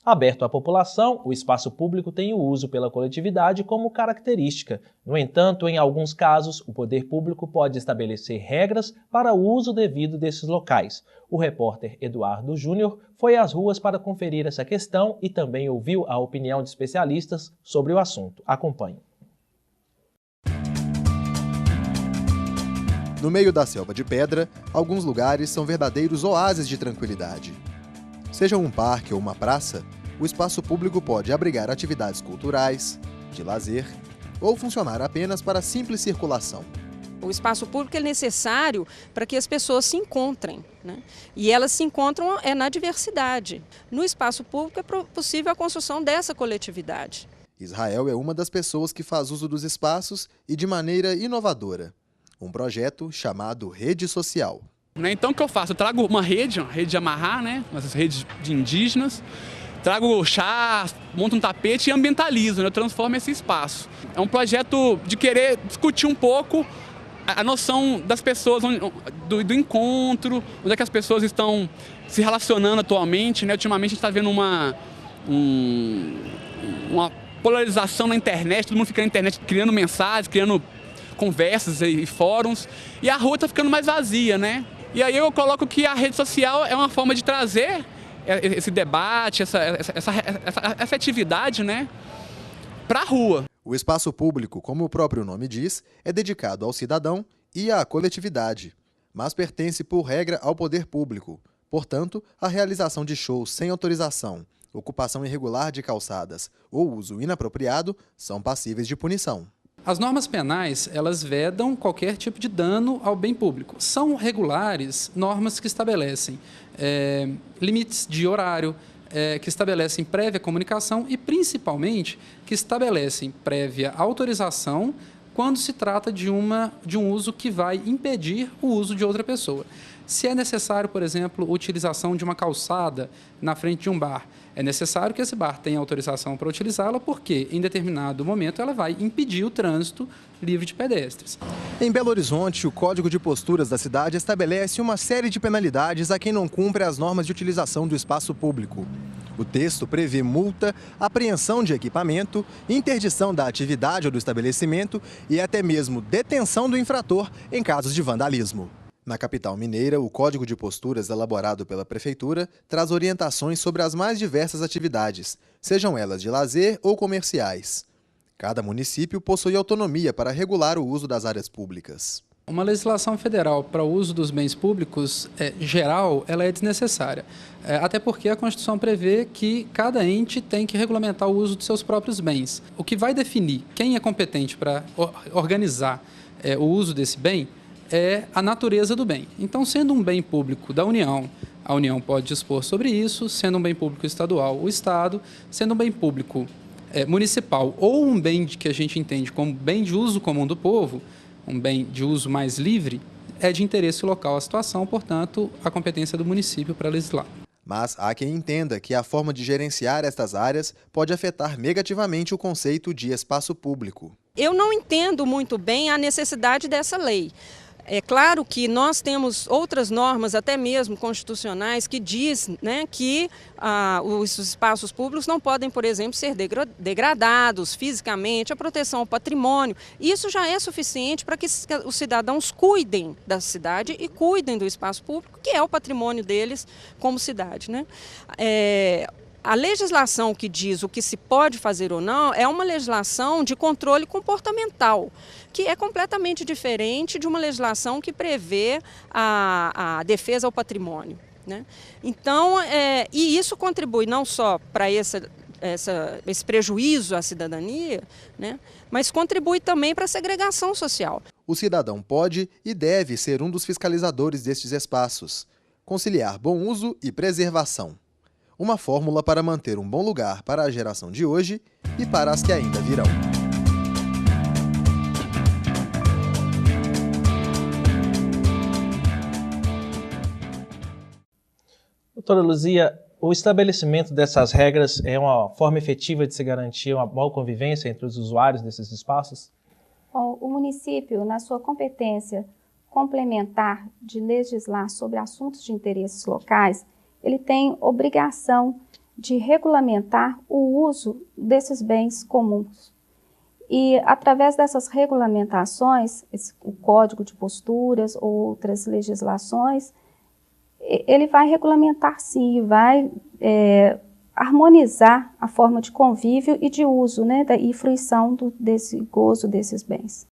Aberto à população, o espaço público tem o uso pela coletividade como característica. No entanto, em alguns casos, o poder público pode estabelecer regras para o uso devido desses locais. O repórter Eduardo Júnior foi às ruas para conferir essa questão e também ouviu a opinião de especialistas sobre o assunto. Acompanhe. No meio da selva de pedra, alguns lugares são verdadeiros oásis de tranquilidade. Seja um parque ou uma praça, o espaço público pode abrigar atividades culturais, de lazer ou funcionar apenas para simples circulação. O espaço público é necessário para que as pessoas se encontrem, né? E elas se encontram na diversidade. No espaço público é possível a construção dessa coletividade. Israel é uma das pessoas que faz uso dos espaços e de maneira inovadora. Um projeto chamado Rede Social. Então o que eu faço? Eu trago uma rede de amarrar, né? Umas redes de indígenas, trago chá, monto um tapete e ambientalizo, né? Eu transformo esse espaço. É um projeto de querer discutir um pouco a noção das pessoas, do encontro, onde é que as pessoas estão se relacionando atualmente, né? Ultimamente a gente está vendo uma polarização na internet, todo mundo fica na internet criando mensagens, criando conversas e fóruns, e a rua está ficando mais vazia, né? E aí eu coloco que a rede social é uma forma de trazer esse debate, essa atividade, né, para a rua. O espaço público, como o próprio nome diz, é dedicado ao cidadão e à coletividade, mas pertence por regra ao poder público. Portanto, a realização de shows sem autorização, ocupação irregular de calçadas ou uso inapropriado são passíveis de punição. As normas penais, elas vedam qualquer tipo de dano ao bem público. São regulares normas que estabelecem limites de horário, que estabelecem prévia comunicação e, principalmente, que estabelecem prévia autorização quando se trata de um uso que vai impedir o uso de outra pessoa. Se é necessário, por exemplo, a utilização de uma calçada na frente de um bar, é necessário que esse bar tenha autorização para utilizá-la, porque em determinado momento ela vai impedir o trânsito livre de pedestres. Em Belo Horizonte, o Código de Posturas da cidade estabelece uma série de penalidades a quem não cumpre as normas de utilização do espaço público. O texto prevê multa, apreensão de equipamento, interdição da atividade ou do estabelecimento e até mesmo detenção do infrator em casos de vandalismo. Na capital mineira, o Código de Posturas elaborado pela Prefeitura traz orientações sobre as mais diversas atividades, sejam elas de lazer ou comerciais. Cada município possui autonomia para regular o uso das áreas públicas. Uma legislação federal para o uso dos bens públicos geral, ela é desnecessária. Até porque a Constituição prevê que cada ente tem que regulamentar o uso de seus próprios bens. O que vai definir quem é competente para organizar o uso desse bem é a natureza do bem. Então, sendo um bem público da União, a União pode dispor sobre isso, sendo um bem público estadual, o Estado, sendo um bem público municipal ou um bem que a gente entende como bem de uso comum do povo, um bem de uso mais livre, é de interesse local a situação, portanto, a competência do município para legislar. Mas há quem entenda que a forma de gerenciar estas áreas pode afetar negativamente o conceito de espaço público. Eu não entendo muito bem a necessidade dessa lei. É claro que nós temos outras normas, até mesmo constitucionais, que diz, né, que os espaços públicos não podem, por exemplo, ser degradados fisicamente, a proteção ao patrimônio. Isso já é suficiente para que os cidadãos cuidem da cidade e cuidem do espaço público, que é o patrimônio deles como cidade, né? A legislação que diz o que se pode fazer ou não é uma legislação de controle comportamental, que é completamente diferente de uma legislação que prevê a defesa ao patrimônio, né? Então, e isso contribui não só para esse prejuízo à cidadania, né, mas contribui também para a segregação social. O cidadão pode e deve ser um dos fiscalizadores destes espaços, conciliar bom uso e preservação. Uma fórmula para manter um bom lugar para a geração de hoje e para as que ainda virão. Doutora Luzia, o estabelecimento dessas regras é uma forma efetiva de se garantir uma boa convivência entre os usuários desses espaços? Bom, o município, na sua competência complementar de legislar sobre assuntos de interesses locais, ele tem obrigação de regulamentar o uso desses bens comuns. E, através dessas regulamentações, o Código de Posturas ou outras legislações, ele vai regulamentar sim, vai harmonizar a forma de convívio e de uso, né, e fruição desse gozo desses bens.